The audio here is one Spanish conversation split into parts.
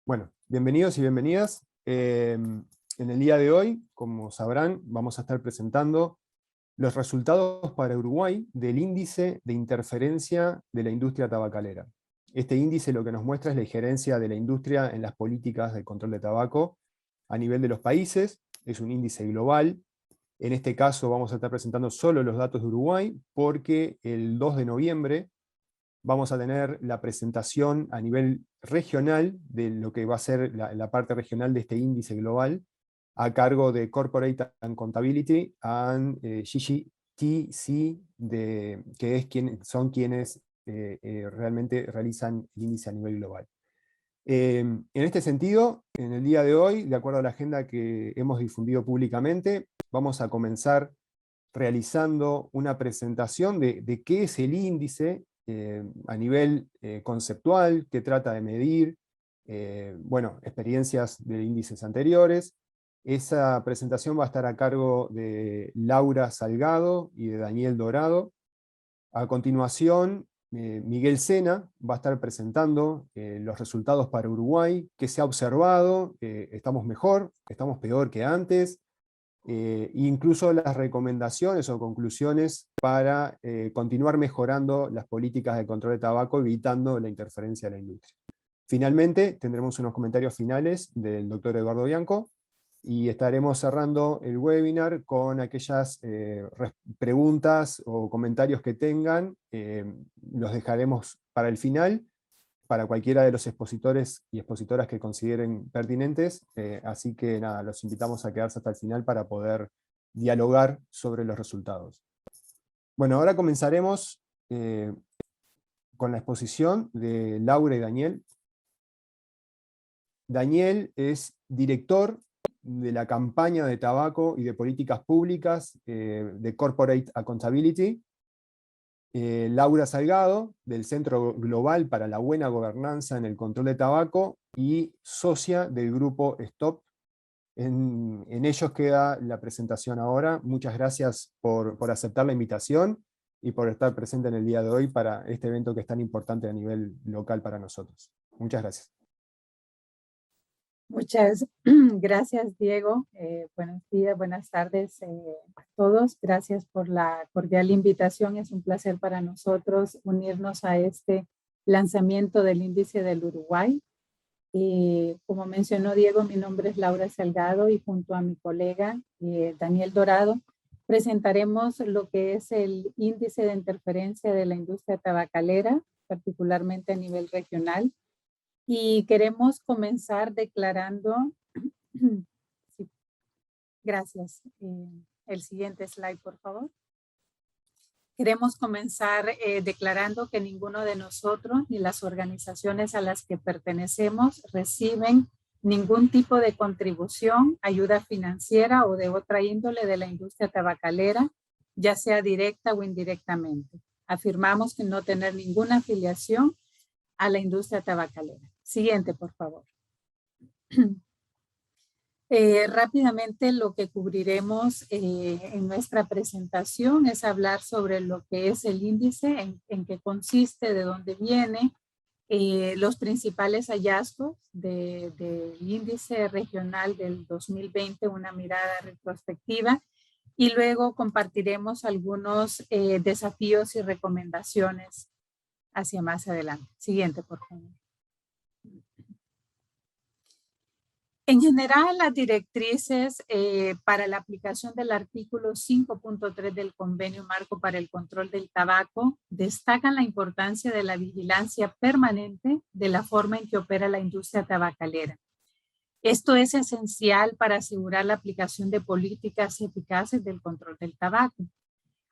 Bueno, bienvenidos y bienvenidas. En el día de hoy, como sabrán, vamos a estar presentando los resultados para Uruguay del índice de interferencia de la industria tabacalera. Este índice lo que nos muestra es la injerencia de la industria en las políticas de control de tabaco a nivel de los países. Es un índice global. En este caso vamos a estar presentando solo los datos de Uruguay, porque el 2 de noviembre vamos a tener la presentación a nivel regional de lo que va a ser la parte regional de este índice global, a cargo de Corporate and Accountability and GGTC, que son quienes realmente realizan el índice a nivel global. En este sentido, en el día de hoy, de acuerdo a la agenda que hemos difundido públicamente, vamos a comenzar realizando una presentación de qué es el índice a nivel conceptual, qué trata de medir, bueno, experiencias de índices anteriores. Esa presentación va a estar a cargo de Laura Salgado y de Daniel Dorado. A continuación, Miguel Sena va a estar presentando los resultados para Uruguay, qué se ha observado, estamos mejor, estamos peor que antes, incluso las recomendaciones o conclusiones para continuar mejorando las políticas de control de tabaco, evitando la interferencia de la industria. Finalmente, tendremos unos comentarios finales del doctor Eduardo Bianco, y estaremos cerrando el webinar con aquellas preguntas o comentarios que tengan. Los dejaremos para el final, para cualquiera de los expositores y expositoras que consideren pertinentes, así que nada, los invitamos a quedarse hasta el final para poder dialogar sobre los resultados. Bueno, ahora comenzaremos con la exposición de Laura y Daniel. Daniel es director de la campaña de tabaco y de políticas públicas de Corporate Accountability. Laura Salgado, del Centro Global para la Buena Gobernanza en el Control de Tabaco, y socia del grupo STOP. En ellos queda la presentación ahora. Muchas gracias por aceptar la invitación y por estar presente en el día de hoy para este evento que es tan importante a nivel local para nosotros. Muchas gracias. Muchas gracias, Diego. Buenos días, buenas tardes a todos. Gracias por la cordial invitación. Es un placer para nosotros unirnos a este lanzamiento del índice del Uruguay. Como mencionó Diego, mi nombre es Laura Salgado y junto a mi colega Daniel Dorado presentaremos lo que es el índice de interferencia de la industria tabacalera, particularmente a nivel regional. Y queremos comenzar declarando, sí, gracias, el siguiente slide por favor. Queremos comenzar declarando que ninguno de nosotros ni las organizaciones a las que pertenecemos reciben ningún tipo de contribución, ayuda financiera o de otra índole de la industria tabacalera, ya sea directa o indirectamente. Afirmamos que no tener ninguna afiliación a la industria tabacalera. Siguiente, por favor. Rápidamente lo que cubriremos en nuestra presentación es hablar sobre lo que es el índice, en qué consiste, de dónde viene, los principales hallazgos del índice regional del 2020, una mirada retrospectiva, y luego compartiremos algunos desafíos y recomendaciones hacia más adelante. Siguiente, por favor. En general, las directrices para la aplicación del artículo 5.3 del Convenio Marco para el Control del Tabaco destacan la importancia de la vigilancia permanente de la forma en que opera la industria tabacalera. Esto es esencial para asegurar la aplicación de políticas eficaces del control del tabaco.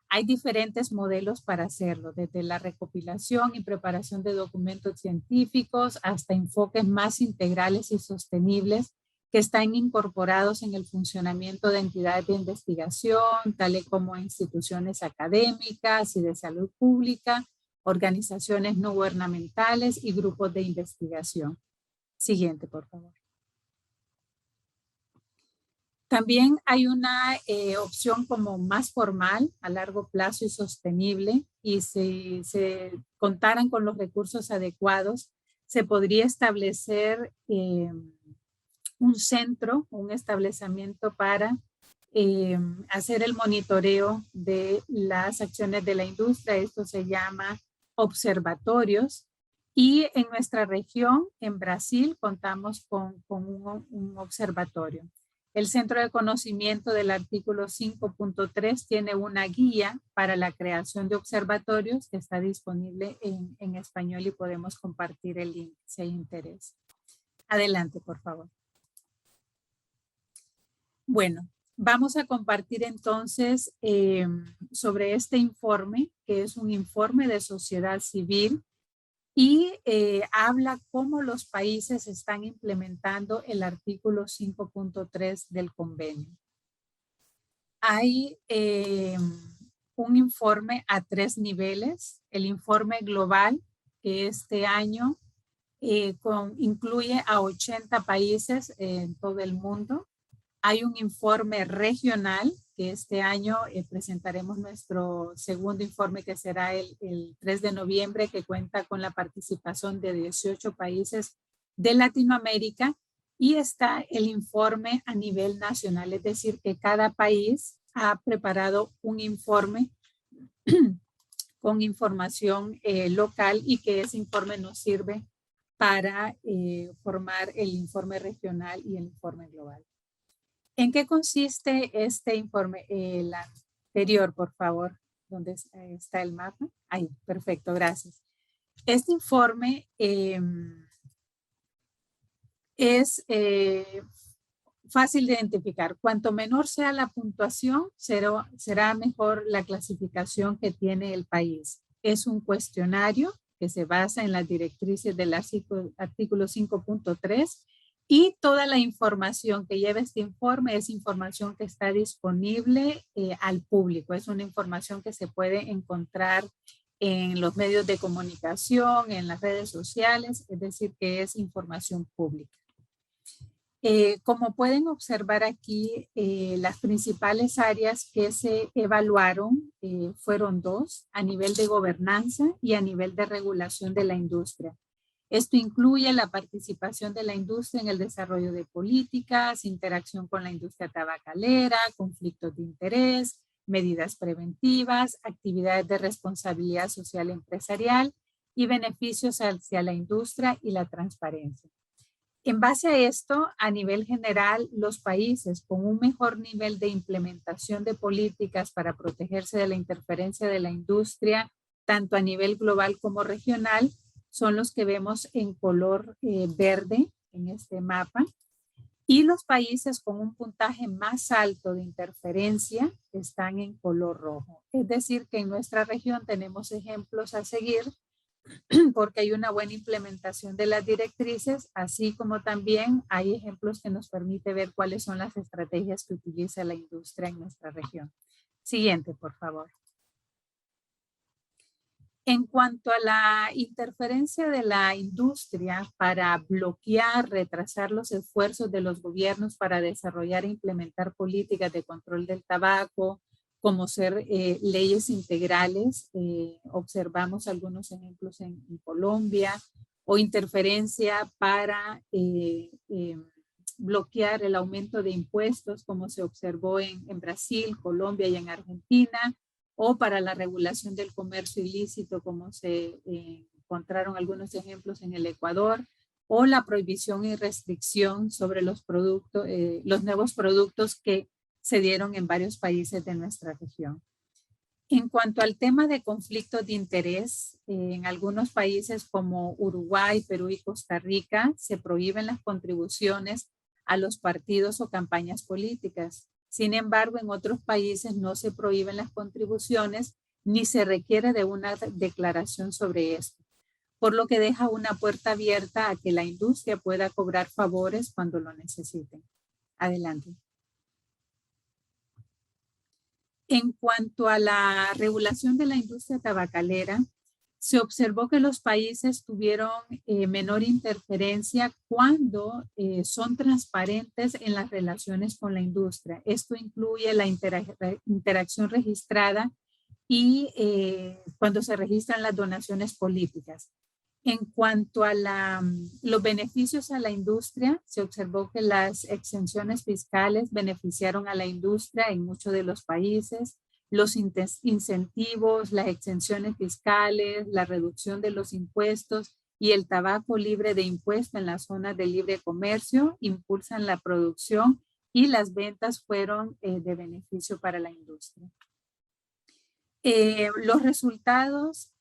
Hay diferentes modelos para hacerlo, desde la recopilación y preparación de documentos científicos hasta enfoques más integrales y sostenibles que están incorporados en el funcionamiento de entidades de investigación, tales como instituciones académicas y de salud pública, organizaciones no gubernamentales y grupos de investigación. Siguiente, por favor. También hay una opción como más formal, a largo plazo y sostenible, y si se contaran con los recursos adecuados, se podría establecer un centro, un establecimiento para hacer el monitoreo de las acciones de la industria. Esto se llama observatorios. Y en nuestra región, en Brasil, contamos con un observatorio. El Centro de Conocimiento del artículo 5.3 tiene una guía para la creación de observatorios que está disponible en español y podemos compartir el link si hay interés. Adelante, por favor. Bueno, vamos a compartir entonces sobre este informe, que es un informe de sociedad civil y habla cómo los países están implementando el artículo 5.3 del convenio. Hay un informe a 3 niveles. El informe global, que este año incluye a 80 países en todo el mundo. Hay un informe regional, que este año presentaremos nuestro segundo informe, que será el 3 de noviembre, que cuenta con la participación de 18 países de Latinoamérica. Y está el informe a nivel nacional, es decir, que cada país ha preparado un informe con información local y que ese informe nos sirve para formar el informe regional y el informe global. ¿En qué consiste este informe? El anterior, por favor, ¿dónde está el mapa? Ahí, perfecto, gracias. Este informe es fácil de identificar. Cuanto menor sea la puntuación, será mejor la clasificación que tiene el país. Es un cuestionario que se basa en las directrices del artículo 5.3 y toda la información que lleva este informe es información que está disponible al público. Es una información que se puede encontrar en los medios de comunicación, en las redes sociales, es decir, que es información pública. Como pueden observar aquí, las principales áreas que se evaluaron fueron 2, a nivel de gobernanza y a nivel de regulación de la industria. Esto incluye la participación de la industria en el desarrollo de políticas, interacción con la industria tabacalera, conflictos de interés, medidas preventivas, actividades de responsabilidad social empresarial y beneficios hacia la industria y la transparencia. En base a esto, a nivel general, los países con un mejor nivel de implementación de políticas para protegerse de la interferencia de la industria, tanto a nivel global como regional, son los que vemos en color verde en este mapa. Y los países con un puntaje más alto de interferencia están en color rojo. Es decir, que en nuestra región tenemos ejemplos a seguir porque hay una buena implementación de las directrices, así como también hay ejemplos que nos permiten ver cuáles son las estrategias que utiliza la industria en nuestra región. Siguiente, por favor. En cuanto a la interferencia de la industria para bloquear, retrasar los esfuerzos de los gobiernos para desarrollar e implementar políticas de control del tabaco, como ser leyes integrales, observamos algunos ejemplos en Colombia, o interferencia para bloquear el aumento de impuestos, como se observó en Brasil, Colombia y en Argentina, o para la regulación del comercio ilícito, como se encontraron algunos ejemplos en el Ecuador, o la prohibición y restricción sobre los productos, los nuevos productos que se dieron en varios países de nuestra región. En cuanto al tema de conflictos de interés, en algunos países como Uruguay, Perú y Costa Rica se prohíben las contribuciones a los partidos o campañas políticas. Sin embargo, en otros países no se prohíben las contribuciones ni se requiere de una declaración sobre esto, por lo que deja una puerta abierta a que la industria pueda cobrar favores cuando lo necesiten. Adelante. En cuanto a la regulación de la industria tabacalera, se observó que los países tuvieron menor interferencia cuando son transparentes en las relaciones con la industria. Esto incluye la interacción registrada y cuando se registran las donaciones políticas. En cuanto a los beneficios a la industria, se observó que las exenciones fiscales beneficiaron a la industria en muchos de los países. Los incentivos, las exenciones fiscales, la reducción de los impuestos y el tabaco libre de impuesto en las zonas de libre comercio impulsan la producción y las ventas fueron de beneficio para la industria. Los resultados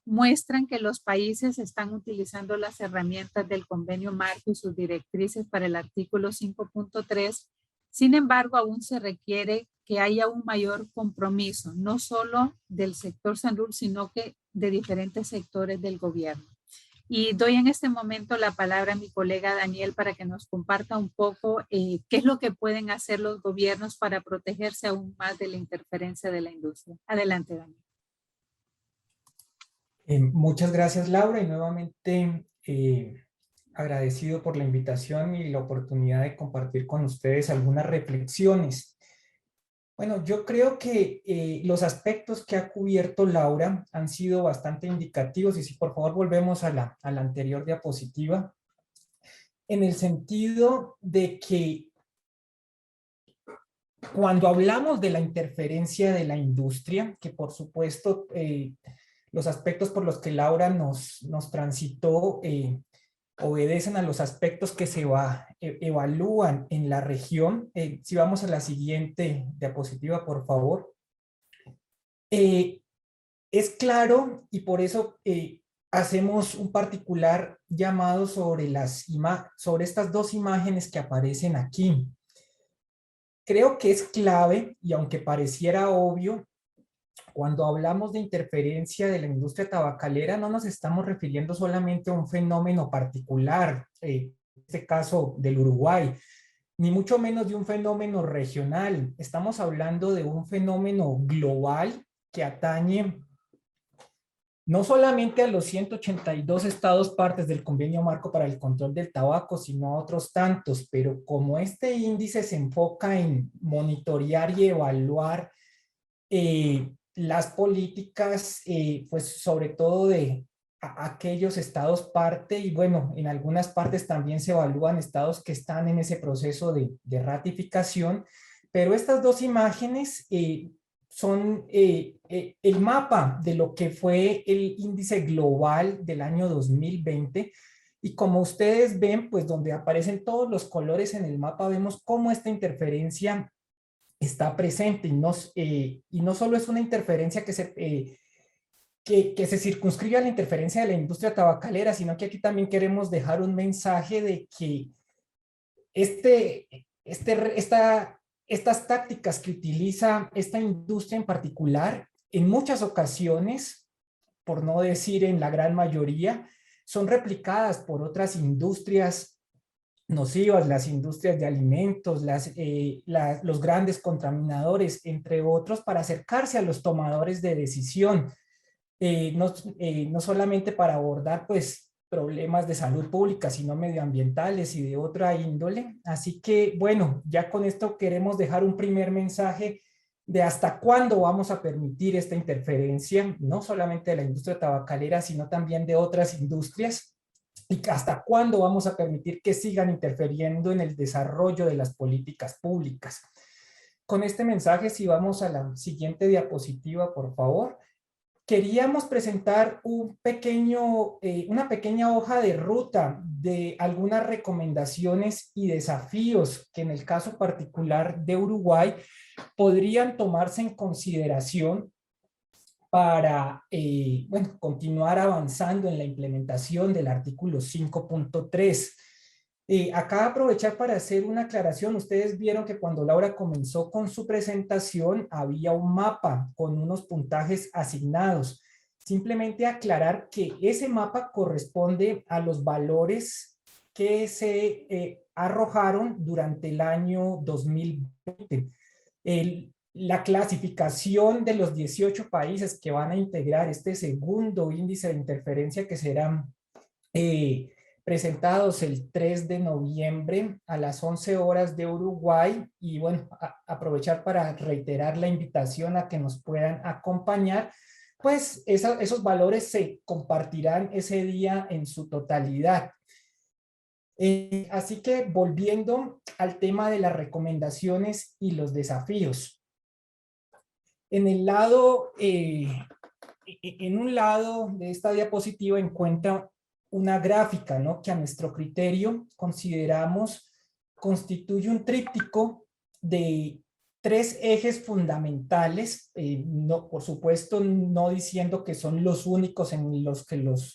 muestran que los países están utilizando las herramientas del convenio marco y sus directrices para el artículo 5.3. Sin embargo, aún se requiere que haya un mayor compromiso, no solo del sector salud, sino que de diferentes sectores del gobierno. Y doy en este momento la palabra a mi colega Daniel para que nos comparta un poco qué es lo que pueden hacer los gobiernos para protegerse aún más de la interferencia de la industria. Adelante, Daniel. Muchas gracias, Laura, y nuevamente agradecido por la invitación y la oportunidad de compartir con ustedes algunas reflexiones. Bueno, yo creo que los aspectos que ha cubierto Laura han sido bastante indicativos, y si por favor volvemos a la anterior diapositiva, en el sentido de que cuando hablamos de la interferencia de la industria, que por supuesto los aspectos por los que Laura nos transitó obedecen a los aspectos que se evalúan en la región. Si vamos a la siguiente diapositiva, por favor. Es claro, y por eso hacemos un particular llamado sobre estas dos imágenes que aparecen aquí. Creo que es clave, y aunque pareciera obvio, cuando hablamos de interferencia de la industria tabacalera, no nos estamos refiriendo solamente a un fenómeno particular, en este caso del Uruguay, ni mucho menos de un fenómeno regional. Estamos hablando de un fenómeno global que atañe no solamente a los 182 estados partes del Convenio Marco para el Control del Tabaco, sino a otros tantos, pero como este índice se enfoca en monitorear y evaluar las políticas, pues sobre todo de aquellos estados parte, y bueno, en algunas partes también se evalúan estados que están en ese proceso de ratificación, pero estas dos imágenes son el mapa de lo que fue el índice global del año 2020, y como ustedes ven, pues donde aparecen todos los colores en el mapa, vemos cómo esta interferencia está presente, y no solo es una interferencia que se circunscribe a la interferencia de la industria tabacalera, sino que aquí también queremos dejar un mensaje de que estas tácticas que utiliza esta industria en particular, en muchas ocasiones, por no decir en la gran mayoría, son replicadas por otras industrias nocivas, las industrias de alimentos, los grandes contaminadores, entre otros, para acercarse a los tomadores de decisión, no solamente para abordar pues problemas de salud pública, sino medioambientales y de otra índole. Así que, bueno, ya con esto queremos dejar un primer mensaje de hasta cuándo vamos a permitir esta interferencia, no solamente de la industria tabacalera, sino también de otras industrias, y hasta cuándo vamos a permitir que sigan interfiriendo en el desarrollo de las políticas públicas. Con este mensaje, si vamos a la siguiente diapositiva, por favor. Queríamos presentar una pequeña hoja de ruta de algunas recomendaciones y desafíos que en el caso particular de Uruguay podrían tomarse en consideración para continuar avanzando en la implementación del artículo 5.3. Acá aprovechar para hacer una aclaración. Ustedes vieron que cuando Laura comenzó con su presentación había un mapa con unos puntajes asignados. Simplemente aclarar que ese mapa corresponde a los valores que se arrojaron durante el año 2020. La clasificación de los 18 países que van a integrar este segundo índice de interferencia, que serán presentados el 3 de noviembre a las 11 horas de Uruguay, y bueno, aprovechar para reiterar la invitación a que nos puedan acompañar, pues esos valores se compartirán ese día en su totalidad. Así que volviendo al tema de las recomendaciones y los desafíos. En un lado de esta diapositiva encuentra una gráfica, ¿no?, que a nuestro criterio consideramos constituye un tríptico de 3 ejes fundamentales, no, por supuesto no diciendo que son los únicos en los que los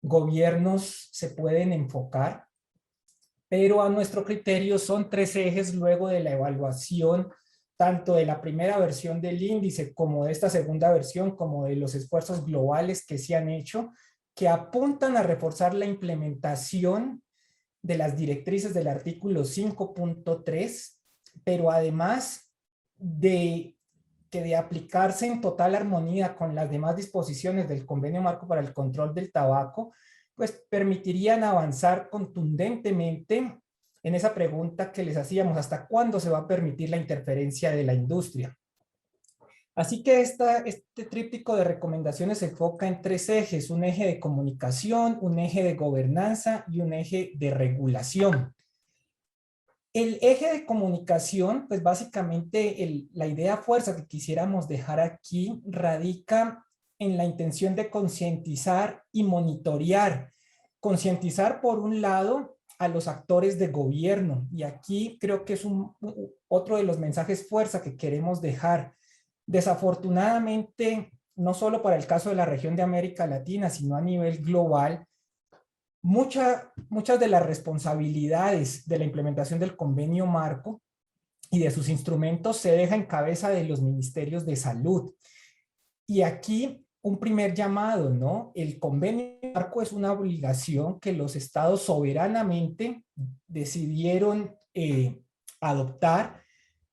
gobiernos se pueden enfocar, pero a nuestro criterio son 3 ejes luego de la evaluación tanto de la primera versión del índice como de esta segunda versión, como de los esfuerzos globales que se han hecho, que apuntan a reforzar la implementación de las directrices del artículo 5.3, pero además de aplicarse en total armonía con las demás disposiciones del Convenio Marco para el Control del Tabaco, pues permitirían avanzar contundentemente en esa pregunta que les hacíamos: ¿hasta cuándo se va a permitir la interferencia de la industria? Así que este tríptico de recomendaciones se enfoca en 3 ejes: un eje de comunicación, un eje de gobernanza y un eje de regulación. El eje de comunicación, pues básicamente la idea fuerza que quisiéramos dejar aquí radica en la intención de concientizar y monitorear. Concientizar, por un lado, a los actores de gobierno, y aquí creo que es otro de los mensajes fuerza que queremos dejar. Desafortunadamente, no solo para el caso de la región de América Latina, sino a nivel global, muchas de las responsabilidades de la implementación del convenio marco y de sus instrumentos se deja en cabeza de los ministerios de salud. Y aquí un primer llamado, ¿no? El convenio marco es una obligación que los estados soberanamente decidieron adoptar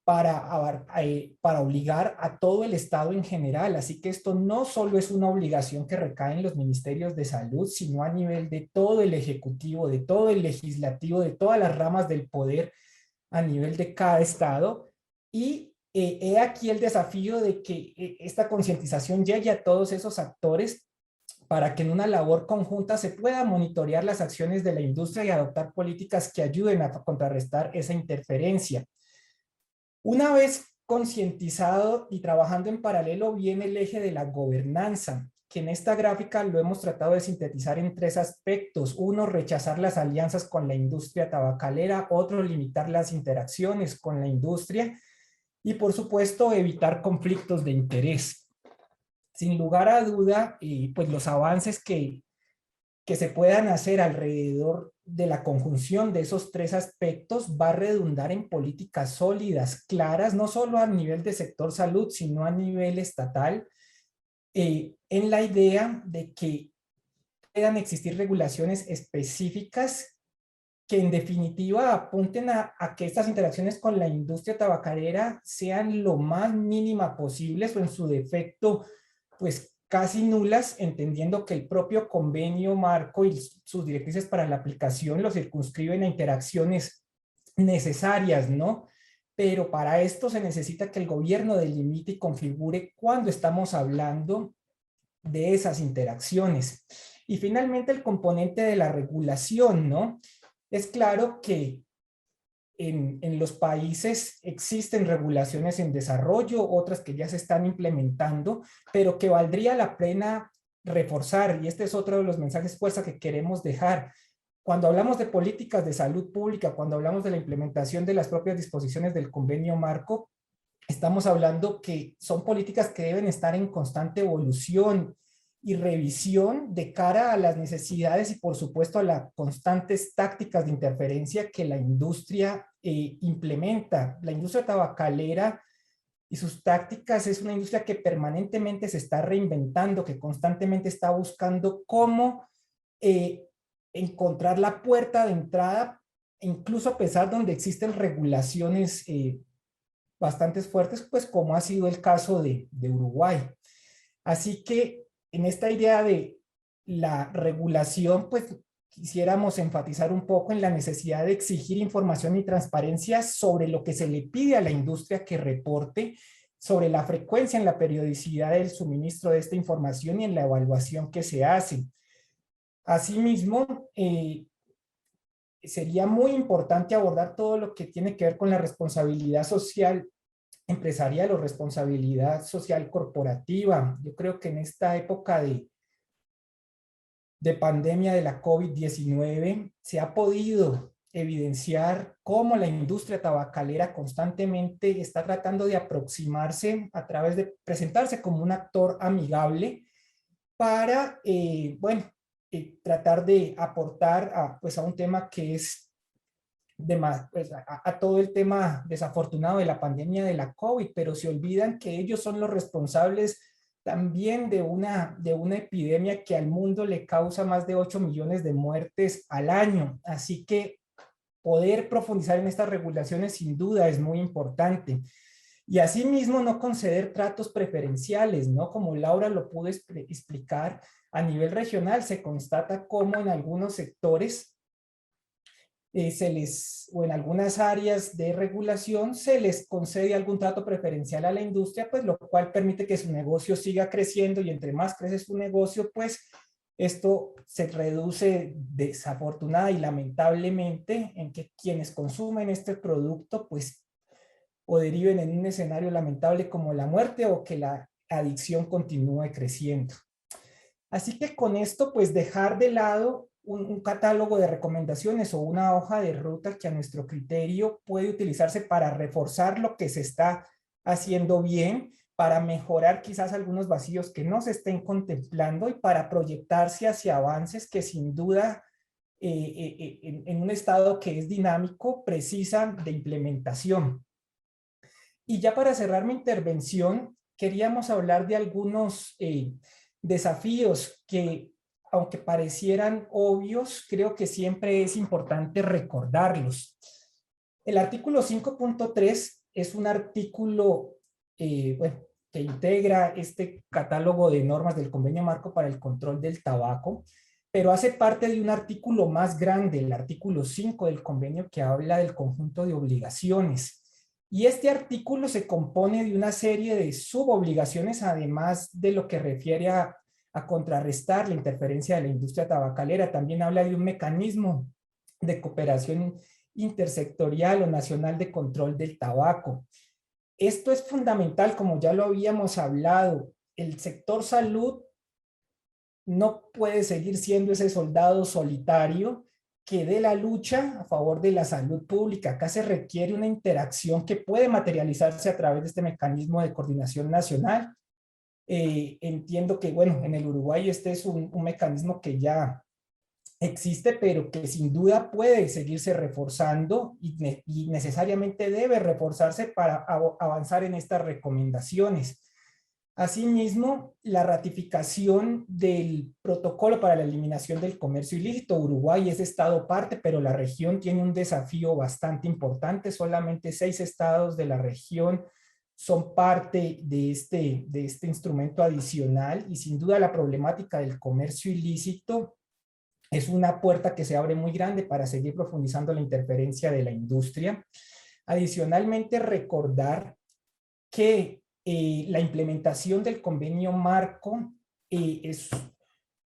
para obligar a todo el Estado en general. Así que esto no solo es una obligación que recae en los ministerios de salud, sino a nivel de todo el ejecutivo, de todo el legislativo, de todas las ramas del poder a nivel de cada Estado. Y he aquí el desafío de que esta concientización llegue a todos esos actores para que en una labor conjunta se pueda monitorear las acciones de la industria y adoptar políticas que ayuden a contrarrestar esa interferencia. Una vez concientizado y trabajando en paralelo viene el eje de la gobernanza, que en esta gráfica lo hemos tratado de sintetizar en 3 aspectos. Uno, rechazar las alianzas con la industria tabacalera; otro, limitar las interacciones con la industria; y por supuesto, evitar conflictos de interés. Sin lugar a duda, pues los avances que se puedan hacer alrededor de la conjunción de esos 3 aspectos va a redundar en políticas sólidas, claras, no solo a nivel de sector salud, sino a nivel estatal, en la idea de que puedan existir regulaciones específicas que en definitiva apunten a que estas interacciones con la industria tabacalera sean lo más mínima posibles, o en su defecto, pues casi nulas, entendiendo que el propio convenio marco y sus directrices para la aplicación lo circunscriben a interacciones necesarias, ¿no? Pero para esto se necesita que el gobierno delimite y configure cuándo estamos hablando de esas interacciones. Y finalmente el componente de la regulación, ¿no? Es claro que en los países existen regulaciones en desarrollo, otras que ya se están implementando, pero que valdría la pena reforzar, y este es otro de los mensajes fuerza que queremos dejar. Cuando hablamos de políticas de salud pública, cuando hablamos de la implementación de las propias disposiciones del convenio marco, estamos hablando que son políticas que deben estar en constante evolución y revisión de cara a las necesidades y por supuesto a las constantes tácticas de interferencia que la industria implementa. La industria tabacalera y sus tácticas es una industria que permanentemente se está reinventando, que constantemente está buscando cómo encontrar la puerta de entrada, incluso a pesar donde existen regulaciones bastante fuertes, pues como ha sido el caso de Uruguay. Así que en esta idea de la regulación, pues quisiéramos enfatizar un poco en la necesidad de exigir información y transparencia sobre lo que se le pide a la industria que reporte, sobre la frecuencia en la periodicidad del suministro de esta información y en la evaluación que se hace. Asimismo, sería muy importante abordar todo lo que tiene que ver con la responsabilidad social empresarial o responsabilidad social corporativa. Yo creo que en esta época de pandemia de la COVID-19 se ha podido evidenciar cómo la industria tabacalera constantemente está tratando de aproximarse a través de presentarse como un actor amigable para, tratar de aportar a un tema que es a todo el tema desafortunado de la pandemia de la COVID, pero se olvidan que ellos son los responsables también de una epidemia que al mundo le causa más de 8 millones de muertes al año. Así que poder profundizar en estas regulaciones sin duda es muy importante. Y asimismo no conceder tratos preferenciales, ¿no? Como Laura lo pudo explicar, a nivel regional se constata cómo en algunos sectores o en algunas áreas de regulación se les concede algún trato preferencial a la industria, pues lo cual permite que su negocio siga creciendo, y entre más crece su negocio, pues esto se reduce desafortunada y lamentablemente en que quienes consumen este producto pues o deriven en un escenario lamentable como la muerte o que la adicción continúe creciendo. Así que con esto pues dejar de lado un catálogo de recomendaciones o una hoja de ruta que a nuestro criterio puede utilizarse para reforzar lo que se está haciendo bien, para mejorar quizás algunos vacíos que no se estén contemplando y para proyectarse hacia avances que sin duda en un estado que es dinámico precisan de implementación. Y ya para cerrar mi intervención, queríamos hablar de algunos desafíos que, aunque parecieran obvios, creo que siempre es importante recordarlos. El artículo 5.3 es un artículo que integra este catálogo de normas del Convenio Marco para el Control del Tabaco, pero hace parte de un artículo más grande, el artículo 5 del convenio, que habla del conjunto de obligaciones. Y este artículo se compone de una serie de subobligaciones, además de lo que refiere a contrarrestar la interferencia de la industria tabacalera. También habla de un mecanismo de cooperación intersectorial o nacional de control del tabaco. Esto es fundamental, como ya lo habíamos hablado. El sector salud no puede seguir siendo ese soldado solitario que dé la lucha a favor de la salud pública. Acá se requiere una interacción que puede materializarse a través de este mecanismo de coordinación nacional. Entiendo que, bueno, en el Uruguay este es un mecanismo que ya existe, pero que sin duda puede seguirse reforzando y necesariamente debe reforzarse para avanzar en estas recomendaciones. Asimismo, la ratificación del protocolo para la eliminación del comercio ilícito. Uruguay es estado parte, pero la región tiene un desafío bastante importante. Solamente 6 estados de la región son parte de este instrumento adicional, y sin duda la problemática del comercio ilícito es una puerta que se abre muy grande para seguir profundizando la interferencia de la industria. Adicionalmente, recordar que la implementación del convenio marco es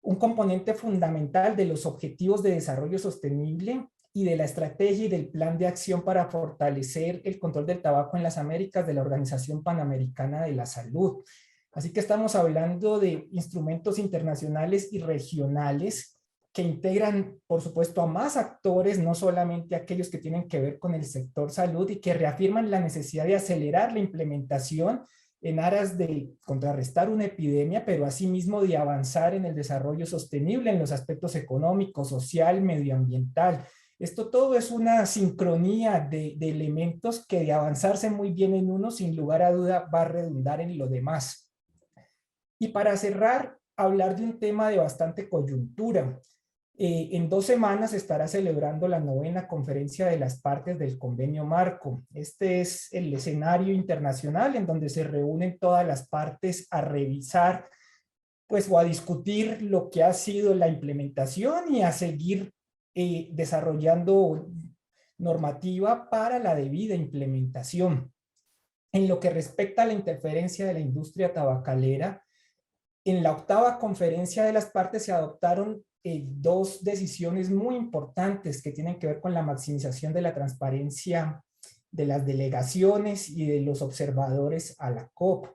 un componente fundamental de los objetivos de desarrollo sostenible y de la estrategia y del plan de acción para fortalecer el control del tabaco en las Américas de la Organización Panamericana de la Salud. Así que estamos hablando de instrumentos internacionales y regionales que integran, por supuesto, a más actores, no solamente aquellos que tienen que ver con el sector salud, y que reafirman la necesidad de acelerar la implementación en aras de contrarrestar una epidemia, pero asimismo de avanzar en el desarrollo sostenible en los aspectos económico, social, medioambiental. Esto todo es una sincronía de elementos que, de avanzarse muy bien en uno, sin lugar a duda va a redundar en lo demás. Y para cerrar, hablar de un tema de bastante coyuntura. En 2 semanas se estará celebrando la 9ª conferencia de las partes del convenio marco. Este es el escenario internacional en donde se reúnen todas las partes a revisar, pues, o a discutir lo que ha sido la implementación y a seguir desarrollando normativa para la debida implementación. En lo que respecta a la interferencia de la industria tabacalera, en la 8ª conferencia de las partes se adoptaron dos decisiones muy importantes que tienen que ver con la maximización de la transparencia de las delegaciones y de los observadores a la COP.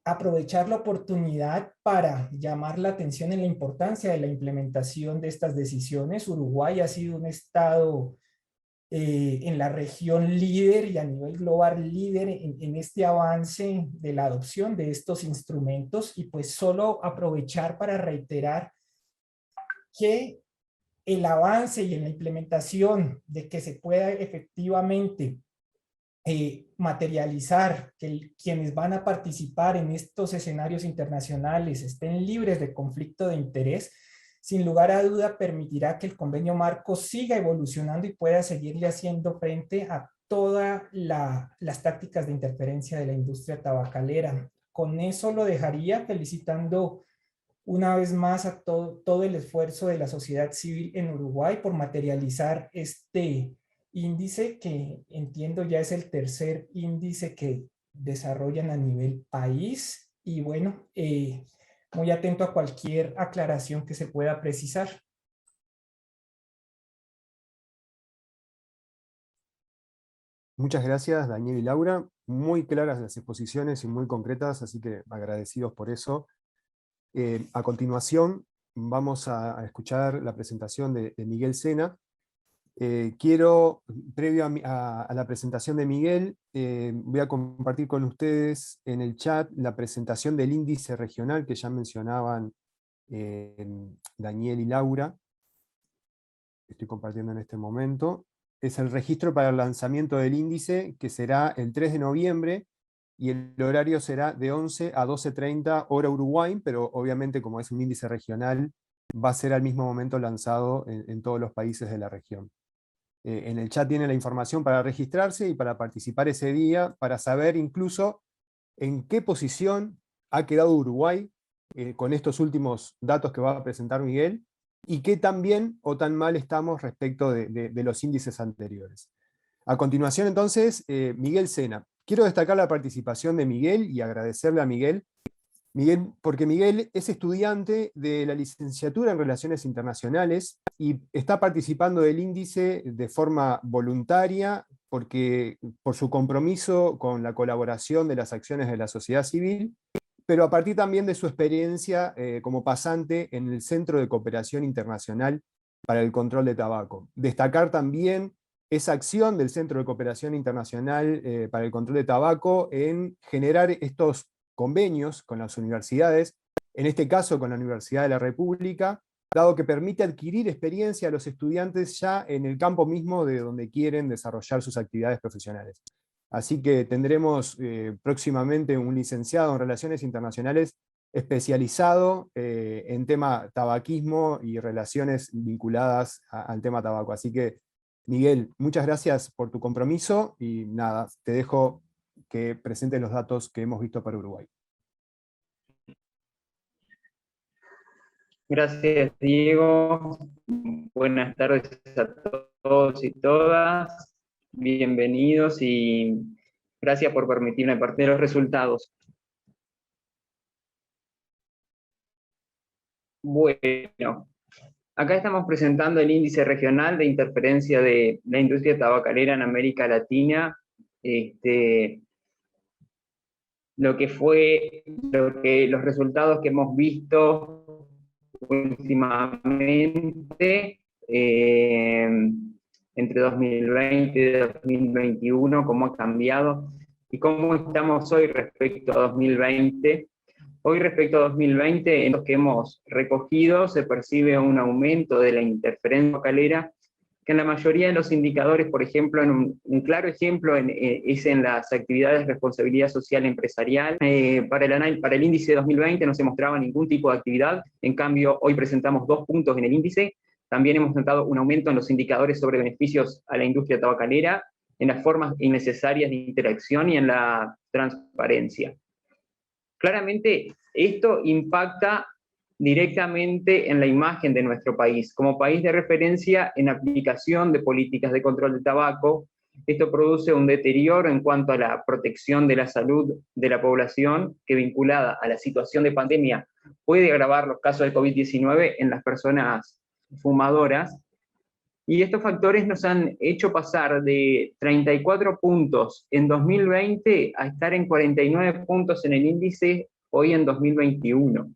Aprovechar la oportunidad para llamar la atención en la importancia de la implementación de estas decisiones. Uruguay ha sido un estado en la región líder y a nivel global líder en este avance de la adopción de estos instrumentos, y pues solo aprovechar para reiterar que el avance y en la implementación de que se pueda efectivamente materializar que quienes van a participar en estos escenarios internacionales estén libres de conflicto de interés, sin lugar a duda permitirá que el convenio marco siga evolucionando y pueda seguirle haciendo frente a todas las tácticas de interferencia de la industria tabacalera. Con eso lo dejaría, felicitando una vez más a todo el esfuerzo de la sociedad civil en Uruguay por materializar este índice, que entiendo ya es el tercer índice que desarrollan a nivel país. Y bueno, muy atento a cualquier aclaración que se pueda precisar. Muchas gracias, Daniel y Laura. Muy claras las exposiciones y muy concretas, así que agradecidos por eso. A continuación vamos a escuchar la presentación de Miguel Sena. Quiero, previo a la presentación de Miguel, voy a compartir con ustedes en el chat la presentación del índice regional que ya mencionaban Daniel y Laura. Estoy compartiendo en este momento. Es el registro para el lanzamiento del índice, que será el 3 de noviembre, y el horario será de 11 a 12:30 hora Uruguay, pero obviamente como es un índice regional, va a ser al mismo momento lanzado en todos los países de la región. En el chat tiene la información para registrarse y para participar ese día, para saber incluso en qué posición ha quedado Uruguay con estos últimos datos que va a presentar Miguel, y qué tan bien o tan mal estamos respecto de los índices anteriores. A continuación, entonces, Miguel Sena. Quiero destacar la participación de Miguel y agradecerle a Miguel, porque Miguel es estudiante de la licenciatura en Relaciones Internacionales y está participando del índice de forma voluntaria por su compromiso con la colaboración de las acciones de la sociedad civil, pero a partir también de su experiencia como pasante en el Centro de Cooperación Internacional para el Control de Tabaco. Destacar también esa acción del Centro de Cooperación Internacional para el Control de Tabaco en generar estos convenios con las universidades, en este caso con la Universidad de la República, dado que permite adquirir experiencia a los estudiantes ya en el campo mismo de donde quieren desarrollar sus actividades profesionales. Así que tendremos próximamente un licenciado en Relaciones Internacionales especializado en tema tabaquismo y relaciones vinculadas al tema tabaco. Así que, Miguel, muchas gracias por tu compromiso y nada, te dejo que presentes los datos que hemos visto para Uruguay. Gracias, Diego. Buenas tardes a todos y todas. Bienvenidos y gracias por permitirme compartir los resultados. Bueno, acá estamos presentando el índice regional de interferencia de la industria tabacalera en América Latina. Los resultados que hemos visto últimamente, entre 2020 y 2021, cómo ha cambiado y cómo estamos hoy respecto a 2020. Hoy respecto a 2020, en los que hemos recogido, se percibe un aumento de la interferencia tabacalera, que en la mayoría de los indicadores, por ejemplo, un claro ejemplo es en las actividades de responsabilidad social empresarial. Para el índice de 2020 no se mostraba ningún tipo de actividad, en cambio hoy presentamos 2 puntos en el índice. También hemos notado un aumento en los indicadores sobre beneficios a la industria tabacalera, en las formas innecesarias de interacción y en la transparencia. Claramente esto impacta directamente en la imagen de nuestro país, como país de referencia en aplicación de políticas de control de tabaco, Esto produce un deterioro en cuanto a la protección de la salud de la población, que vinculada a la situación de pandemia puede agravar los casos de COVID-19 en las personas fumadoras. Y estos factores nos han hecho pasar de 34 puntos en 2020 a estar en 49 puntos en el índice hoy en 2021.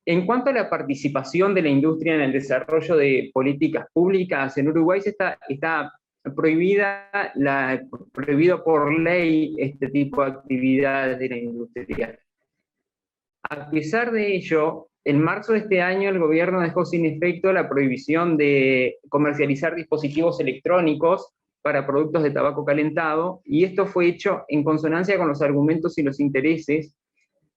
En cuanto a la participación de la industria en el desarrollo de políticas públicas, en Uruguay está prohibido por ley este tipo de actividades de la industria. A pesar de ello, en marzo de este año el gobierno dejó sin efecto la prohibición de comercializar dispositivos electrónicos para productos de tabaco calentado, y esto fue hecho en consonancia con los argumentos y los intereses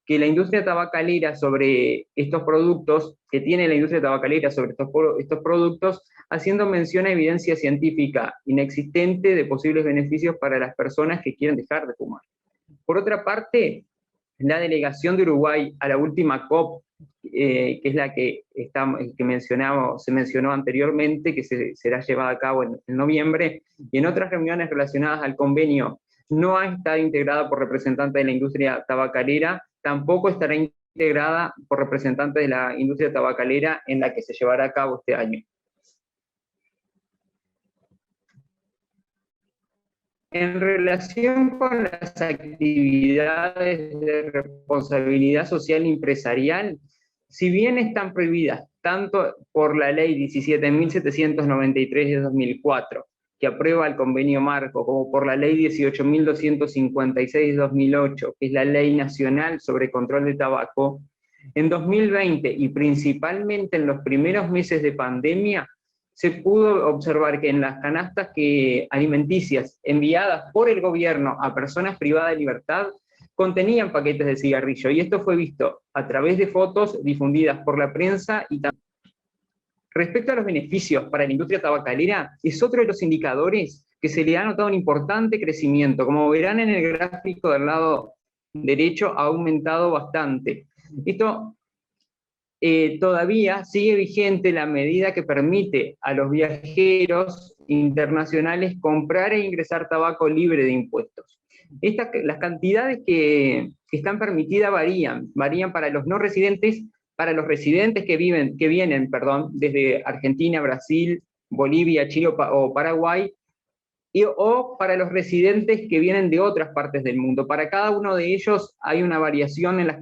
que la industria tabacalera sobre estos productos, que tiene la industria tabacalera sobre estos productos, haciendo mención a evidencia científica inexistente de posibles beneficios para las personas que quieren dejar de fumar. Por otra parte, la delegación de Uruguay a la última COP, que es la que se mencionó anteriormente, que será llevada a cabo en noviembre, y en otras reuniones relacionadas al convenio, no ha estado integrada por representantes de la industria tabacalera, tampoco estará integrada por representantes de la industria tabacalera en la que se llevará a cabo este año. En relación con las actividades de responsabilidad social empresarial, si bien están prohibidas tanto por la ley 17.793 de 2004, que aprueba el convenio marco, como por la ley 18.256 de 2008, que es la ley nacional sobre control de tabaco, en 2020 y principalmente en los primeros meses de pandemia, se pudo observar que en las canastas alimenticias enviadas por el gobierno a personas privadas de libertad contenían paquetes de cigarrillo, y esto fue visto a través de fotos difundidas por la prensa y también. Respecto a los beneficios para la industria tabacalera, es otro de los indicadores que se le ha notado un importante crecimiento. Como verán en el gráfico del lado derecho, ha aumentado bastante. Esto todavía sigue vigente la medida que permite a los viajeros internacionales comprar e ingresar tabaco libre de impuestos. Las cantidades que están permitidas varían para los no residentes, para los residentes que vienen desde Argentina, Brasil, Bolivia, Chile o Paraguay, o para los residentes que vienen de otras partes del mundo. Para cada uno de ellos hay una variación en las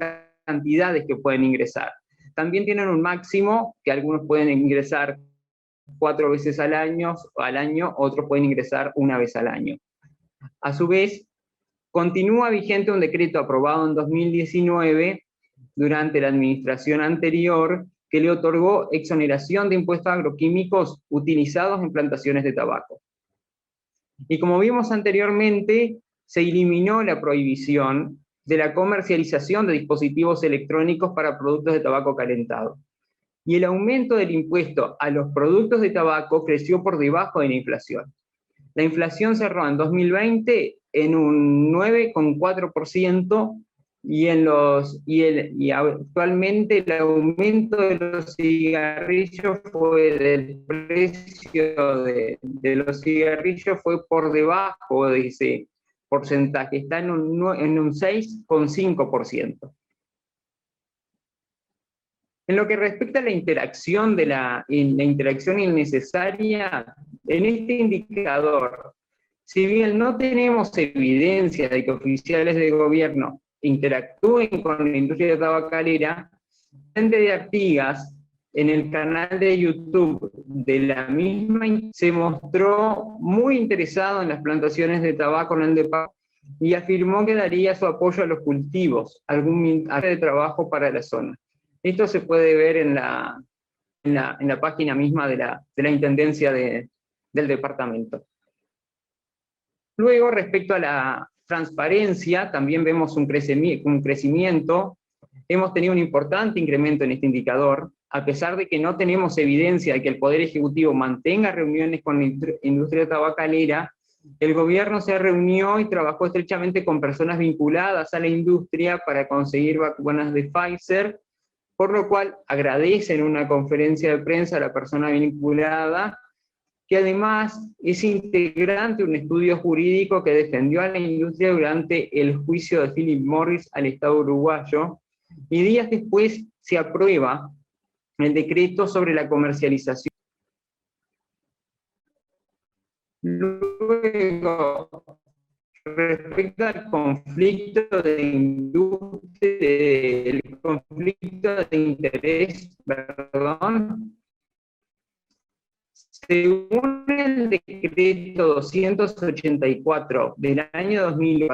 cantidades que pueden ingresar. También tienen un máximo, que algunos pueden ingresar 4 veces al año, otros pueden ingresar 1 vez al año. A su vez, continúa vigente un decreto aprobado en 2019 durante la administración anterior, que le otorgó exoneración de impuestos agroquímicos utilizados en plantaciones de tabaco. Y como vimos anteriormente, se eliminó la prohibición de la comercialización de dispositivos electrónicos para productos de tabaco calentado. Y el aumento del impuesto a los productos de tabaco creció por debajo de la inflación. La inflación cerró en 2020 en un 9,4%, y actualmente el aumento de los cigarrillos del precio de los cigarrillos fue por debajo de ese porcentaje, está en un 6,5%. En lo que respecta a la interacción innecesaria, en este indicador, si bien no tenemos evidencia de que oficiales de gobierno interactúen con la industria tabacalera, Vicente de Artigas, en el canal de YouTube de la misma, se mostró muy interesado en las plantaciones de tabaco en Andepa y afirmó que daría su apoyo a los cultivos, algún área de trabajo para la zona. Esto se puede ver en la página misma de la Intendencia del departamento. Luego, respecto a la transparencia, también vemos un crecimiento. Hemos tenido un importante incremento en este indicador, a pesar de que no tenemos evidencia de que el Poder Ejecutivo mantenga reuniones con la industria tabacalera. El gobierno se reunió y trabajó estrechamente con personas vinculadas a la industria para conseguir vacunas de Pfizer, por lo cual agradecen una conferencia de prensa a la persona vinculada, que además es integrante de un estudio jurídico que defendió a la industria durante el juicio de Philip Morris al Estado uruguayo, y días después se aprueba el decreto sobre la comercialización. Luego, respecto al conflicto de industria, el conflicto de interés, perdón, según el decreto 284 del año 2000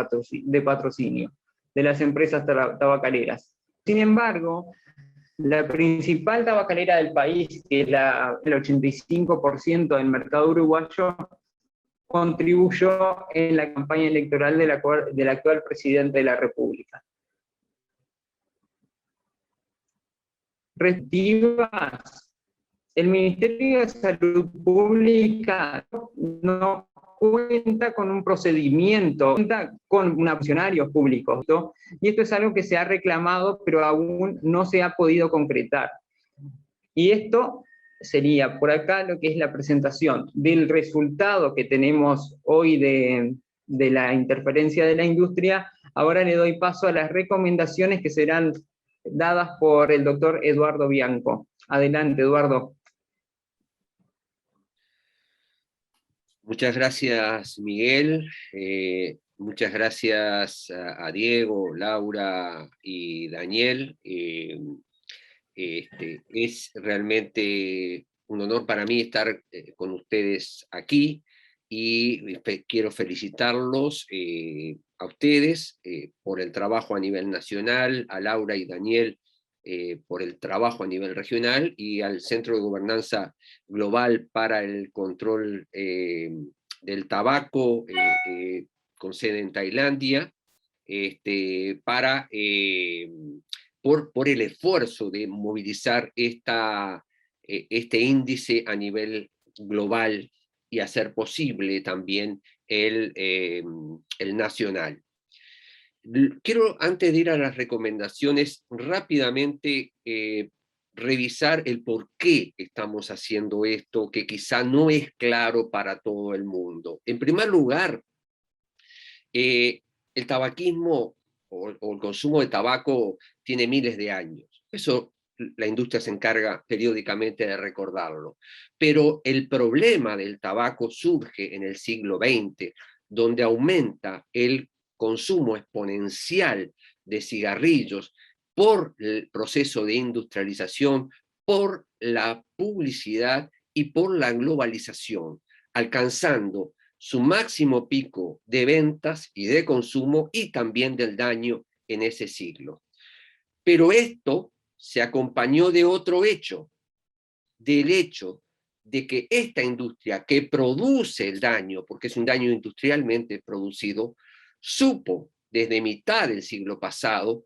de patrocinio de las empresas tabacaleras. Sin embargo, la principal tabacalera del país, que es el 85% del mercado uruguayo, contribuyó en la campaña electoral del actual presidente de la República. Respectivas, el Ministerio de Salud Pública no cuenta con un procedimiento, cuenta con funcionarios públicos, ¿no? Y esto es algo que se ha reclamado, pero aún no se ha podido concretar. Y esto sería por acá lo que es la presentación del resultado que tenemos hoy de la interferencia de la industria. Ahora le doy paso a las recomendaciones que serán dadas por el doctor Eduardo Bianco. Adelante, Eduardo. Muchas gracias, Miguel. Muchas gracias a Diego, Laura y Daniel. Es realmente un honor para mí estar con ustedes aquí, y quiero felicitarlos a ustedes por el trabajo a nivel nacional, a Laura y Daniel por el trabajo a nivel regional, y al Centro de Gobernanza Global para el Control del Tabaco, con sede en Tailandia, por el esfuerzo de movilizar este índice a nivel global y hacer posible también el nacional. Quiero, antes de ir a las recomendaciones, rápidamente revisar el por qué estamos haciendo esto, que quizá no es claro para todo el mundo. En primer lugar, el tabaquismo o el consumo de tabaco tiene miles de años. Eso la industria se encarga periódicamente de recordarlo. Pero el problema del tabaco surge en el siglo XX, donde aumenta el consumo exponencial de cigarrillos por el proceso de industrialización, por la publicidad y por la globalización, alcanzando su máximo pico de ventas y de consumo, y también del daño en ese siglo. Pero esto se acompañó de otro hecho, del hecho de que esta industria que produce el daño, porque es un daño industrialmente producido, supo desde mitad del siglo pasado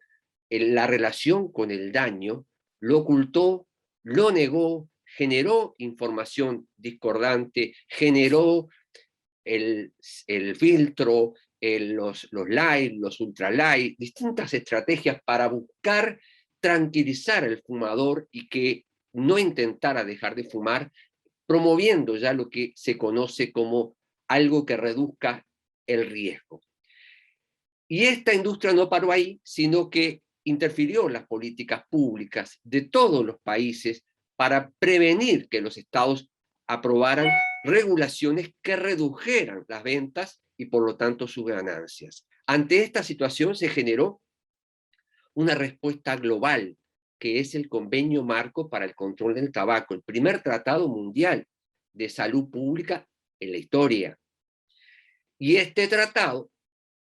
la relación con el daño, lo ocultó, lo negó, generó información discordante, generó el filtro, los light, los ultralight, distintas estrategias para buscar tranquilizar al fumador y que no intentara dejar de fumar, promoviendo ya lo que se conoce como algo que reduzca el riesgo. Y esta industria no paró ahí, sino que interfirió en las políticas públicas de todos los países para prevenir que los estados aprobaran regulaciones que redujeran las ventas y por lo tanto sus ganancias. Ante esta situación se generó una respuesta global, que es el Convenio Marco para el Control del Tabaco, el primer tratado mundial de salud pública en la historia. Y este tratado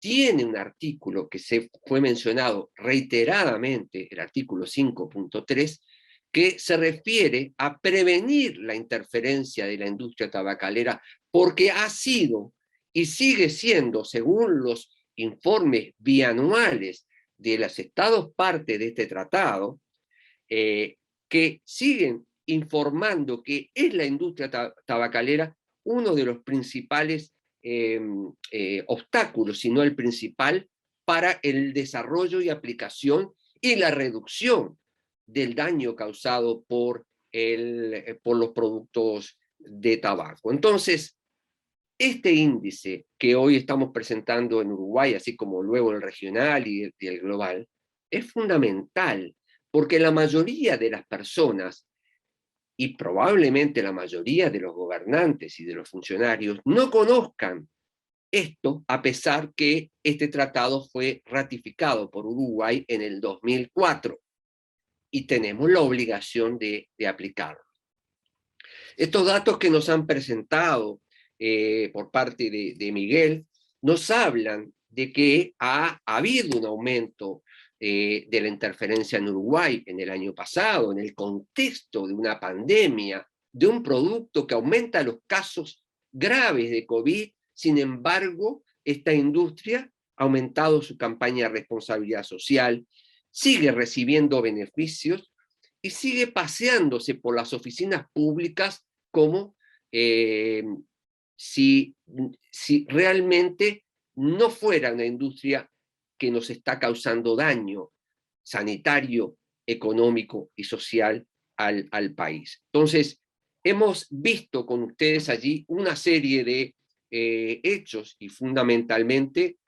tiene un artículo que fue mencionado reiteradamente, el artículo 5.3, que se refiere a prevenir la interferencia de la industria tabacalera, porque ha sido y sigue siendo, según los informes bianuales de los estados parte de este tratado, que siguen informando que es la industria tabacalera uno de los principales obstáculos, si no el principal, para el desarrollo y aplicación y la reducción del daño causado por los productos de tabaco. Entonces, este índice que hoy estamos presentando en Uruguay, así como luego el regional y el global, es fundamental, porque la mayoría de las personas, y probablemente la mayoría de los gobernantes y de los funcionarios, no conozcan esto, a pesar que este tratado fue ratificado por Uruguay en el 2004, y tenemos la obligación de aplicarlo. Estos datos que nos han presentado por parte de Miguel nos hablan de que ha habido un aumento de la interferencia en Uruguay en el año pasado, en el contexto de una pandemia, de un producto que aumenta los casos graves de COVID. Sin embargo, esta industria ha aumentado su campaña de responsabilidad social, sigue recibiendo beneficios y sigue paseándose por las oficinas públicas como si realmente no fuera una industria que nos está causando daño sanitario, económico y social al país. Entonces, hemos visto con ustedes allí una serie de hechos, y fundamentalmente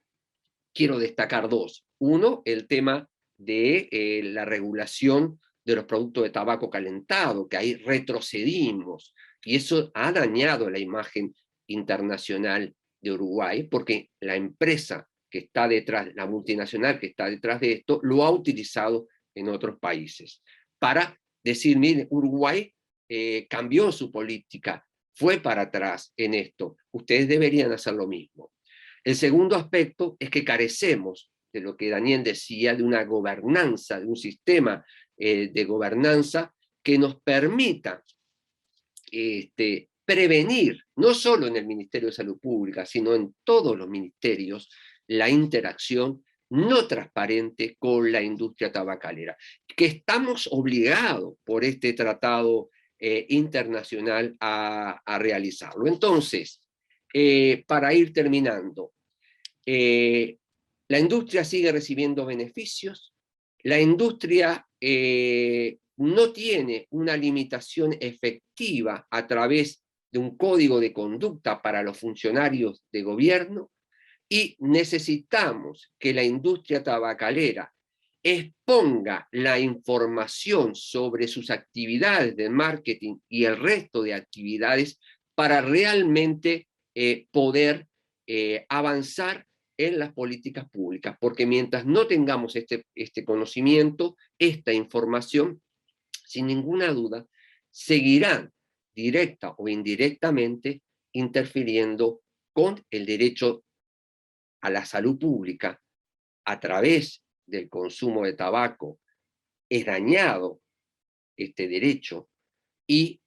quiero destacar dos. Uno, el tema de la regulación de los productos de tabaco calentado, que ahí retrocedimos, y eso ha dañado la imagen internacional de Uruguay, porque la empresa que está detrás, la multinacional que está detrás de esto, lo ha utilizado en otros países, para decir, miren, Uruguay cambió su política, fue para atrás en esto, ustedes deberían hacer lo mismo. El segundo aspecto es que carecemos de lo que Daniel decía, de una gobernanza, de un sistema de gobernanza que nos permita prevenir, no solo en el Ministerio de Salud Pública, sino en todos los ministerios, la interacción no transparente con la industria tabacalera, que estamos obligados por este tratado internacional a realizarlo. Entonces, para ir terminando, la industria sigue recibiendo beneficios, la industria no tiene una limitación efectiva a través de un código de conducta para los funcionarios de gobierno, y necesitamos que la industria tabacalera exponga la información sobre sus actividades de marketing y el resto de actividades para realmente poder avanzar en las políticas públicas, porque mientras no tengamos este conocimiento, esta información, sin ninguna duda, seguirán directa o indirectamente interfiriendo con el derecho a la salud pública a través del consumo de tabaco. Es dañado este derecho, y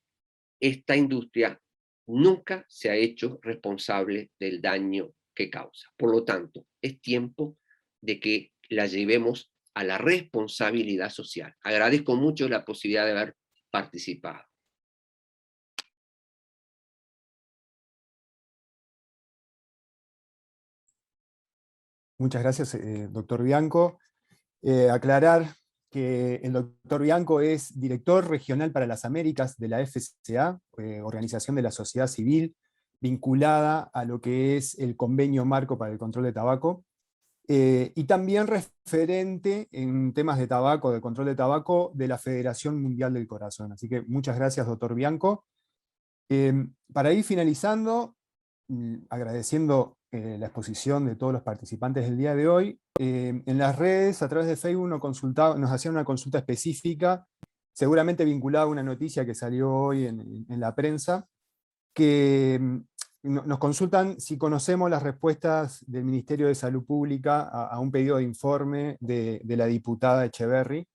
esta industria nunca se ha hecho responsable del daño que causa. Por lo tanto, es tiempo de que la llevemos a la responsabilidad social. Agradezco mucho la posibilidad de haber participado. Muchas gracias, doctor Bianco. Aclarar que el doctor Bianco es director regional para las Américas de la FCA, Organización de la Sociedad Civil, vinculada a lo que es el Convenio Marco para el Control de Tabaco, y también referente en temas de tabaco, de control de tabaco, de la Federación Mundial del Corazón. Así que muchas gracias, doctor Bianco. Para ir finalizando, agradeciendo la exposición de todos los participantes del día de hoy, en las redes, a través de Facebook, nos hacían una consulta específica, seguramente vinculada a una noticia que salió hoy en la prensa, que nos consultan si conocemos las respuestas del Ministerio de Salud Pública a un pedido de informe de la diputada Echeverry,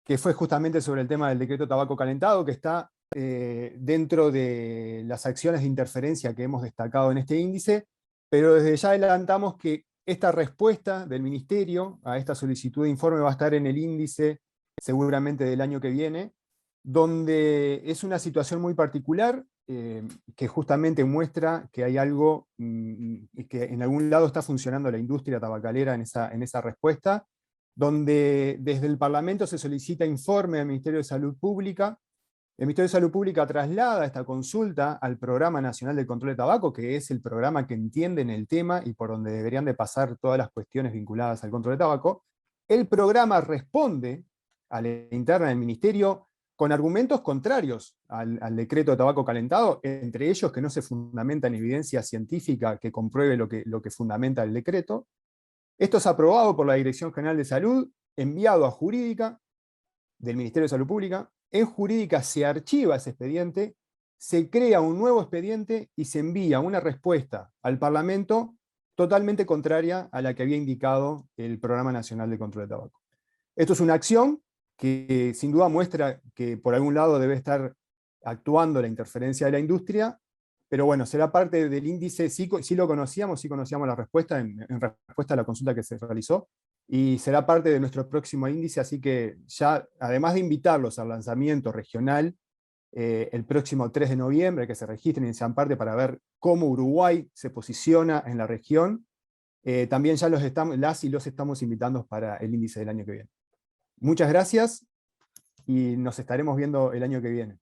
que fue justamente sobre el tema del decreto tabaco calentado, que está dentro de las acciones de interferencia que hemos destacado en este índice, pero desde ya adelantamos que esta respuesta del Ministerio a esta solicitud de informe va a estar en el índice seguramente del año que viene, donde es una situación muy particular, que justamente muestra que hay algo, que en algún lado está funcionando la industria tabacalera en esa respuesta, donde desde el Parlamento se solicita informe al Ministerio de Salud Pública El Ministerio de Salud Pública traslada esta consulta al Programa Nacional de Control de Tabaco, que es el programa que entienden el tema y por donde deberían de pasar todas las cuestiones vinculadas al control de tabaco. El programa responde a la interna del Ministerio con argumentos contrarios al decreto de tabaco calentado, entre ellos que no se fundamenta en evidencia científica que compruebe lo que fundamenta el decreto. Esto es aprobado por la Dirección General de Salud, enviado a Jurídica del Ministerio de Salud Pública. En Jurídica se archiva ese expediente, se crea un nuevo expediente y se envía una respuesta al Parlamento totalmente contraria a la que había indicado el Programa Nacional de Control de Tabaco. Esto es una acción que sin duda muestra que por algún lado debe estar actuando la interferencia de la industria, pero bueno, será parte del índice, sí conocíamos la respuesta en respuesta a la consulta que se realizó, y será parte de nuestro próximo índice, así que ya, además de invitarlos al lanzamiento regional, el próximo 3 de noviembre, que se registren y sean parte para ver cómo Uruguay se posiciona en la región, también ya los estamos invitando para el índice del año que viene. Muchas gracias y nos estaremos viendo el año que viene.